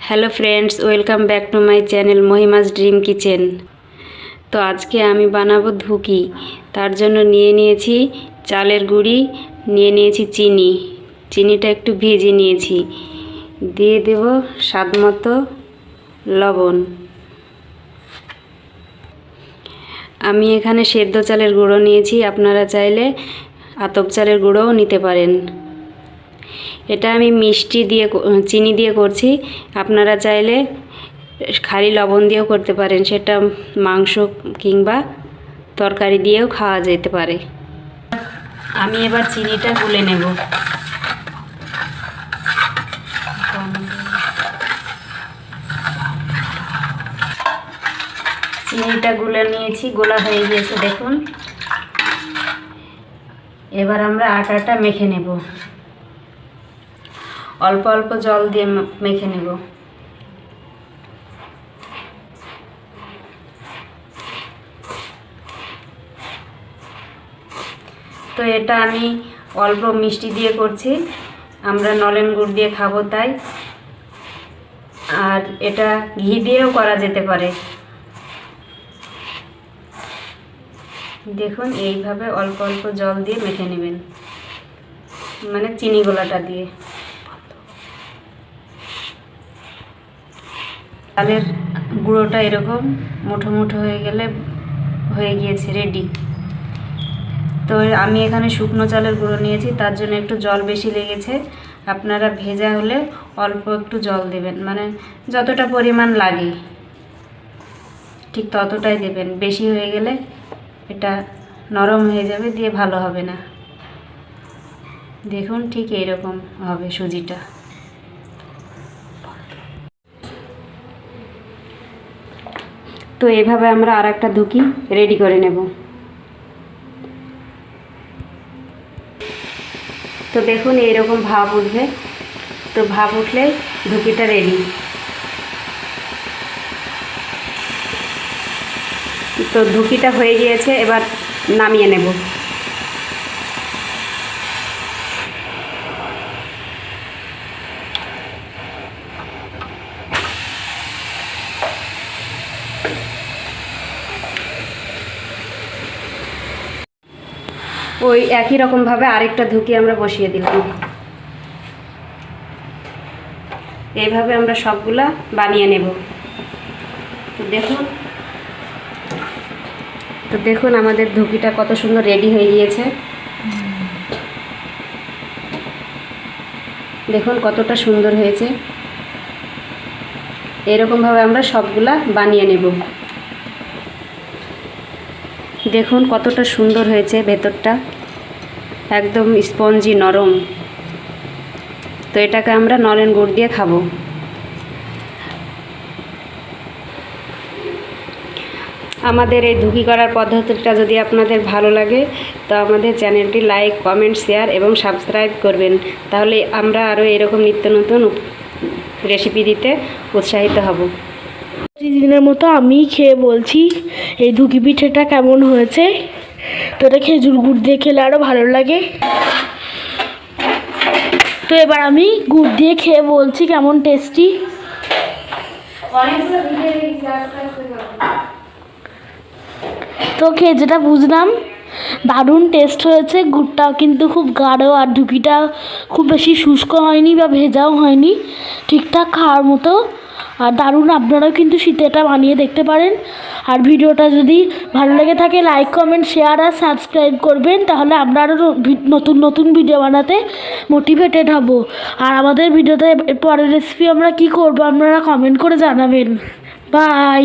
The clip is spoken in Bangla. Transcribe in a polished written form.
Hello friends, welcome back to my channel Mahima's dream kitchen. তো আজকে আমি বানাবো ধুকি। তার জন্য নিয়ে নিয়েছি চালের গুঁড়ি, নিয়ে নিয়েছি চিনিটা একটু ভেজে নিয়েছি, দিয়ে দেব স্বাদ মতো লবণ। আমি এখানে সেদ্ধ চালের গুঁড়ো নিয়েছি, আপনারা চাইলে আতপ চালের গুঁড়োও নিতে পারেন। এটা আমি চিনি দিয়ে করছি, আপনারা চাইলে খালি লবণ দিয়েও করতে পারেন, সেটা মাংস কিংবা তরকারি দিয়েও খাওয়া যেতে পারে। আমি এবার চিনিটা গুলে নেব। চিনিটা গুলে নিয়েছি, গোলা হয়ে গিয়েছে দেখুন। এবার আমরা আটাটা মেখে নেব, অল্প অল্প জল দিয়ে মেখে নেব। তো এটা আমি অল্প মিষ্টি দিয়ে করছি, আমরা নলেন গুড় দিয়ে খাবো তাই। আর এটা ঘি দিয়েও করা যেতে পারে। দেখুন এইভাবে অল্প অল্প জল দিয়ে মেখে নেবেন, মানে চিনি গোলাটা দিয়ে। চালের গুঁড়োটা এরকম মুঠো মুঠো হয়ে গিয়েছে, রেডি। তো আমি এখানে শুকনো চালের গুঁড়ো নিয়েছি, তার জন্য একটু জল বেশি লেগেছে। আপনারা ভেজা হলে অল্প একটু জল দেবেন, মানে যতটা পরিমাণ লাগে ঠিক ততটাই দেবেন। বেশি হয়ে গেলে এটা নরম হয়ে যাবে, দিয়ে ভালো হবে না। দেখুন ঠিক এইরকম হবে সুজিটা। তো এভাবে আমরা আর একটা ধুকি রেডি করে নেব। তো দেখুন এইরকম ভাপ উঠবে, তো ভাপ উঠলে ধুকিটা রেডি। তো ধুকিটা হয়ে গিয়েছে, এবার নামিয়ে নেব। ওই একই রকমভাবে আরেকটা ধুকি আমরা বসিয়ে দিলাম। এইভাবে আমরা সবগুলা বানিয়ে নেব। তো দেখুন আমাদের ধুকিটা কত সুন্দর রেডি হয়ে গিয়েছে। দেখুন কতটা সুন্দর হয়েছে। এরকমভাবে আমরা সবগুলা বানিয়ে নেব। দেখুন কতটা সুন্দর হয়েছে, ভেতরটা একদম স্পঞ্জি নরম। তো এটাকে আমরা নলেন গুড় দিয়ে খাবো। আমাদের এই ধুকি করার পদ্ধতিটা যদি আপনাদের ভালো লাগে তো আমাদের চ্যানেলটি লাইক, কমেন্ট, শেয়ার এবং সাবস্ক্রাইব করবেন, তাহলে আমরা আরও এরকম নিত্য নতুন রেসিপি দিতে উৎসাহিত হব। প্রতিদিনের মতো আমি খেয়ে বলছি এই ধুকি পিঠেটা কেমন হয়েছে। তো এটা খেজুর গুড় দিয়ে খেলে আরও ভালো লাগে। তো এবার আমি গুড় দিয়ে খেয়ে বলছি কেমন টেস্টি। তো খেয়ে যেটা বুঝলাম দারুণ টেস্ট হয়েছে। গুড়টাও কিন্তু খুব গাঢ়, আর ধুকিটা খুব বেশি শুষ্ক হয়নি বা ভেজাও হয়নি, ঠিকঠাক খাওয়ার মতো। আর দারুণ, আপনারাও কিন্তু শীতে এটা বানিয়ে দেখতে পারেন। আর ভিডিওটা যদি ভালো লেগে থাকে লাইক, কমেন্ট, শেয়ার আর সাবস্ক্রাইব করবেন, তাহলে আমরা আরও নতুন নতুন ভিডিও বানাতে মোটিভেটেড হব। আর আমাদের ভিডিওতে পরের রেসিপি আমরা কি করব আপনারা কমেন্ট করে জানাবেন। বাই।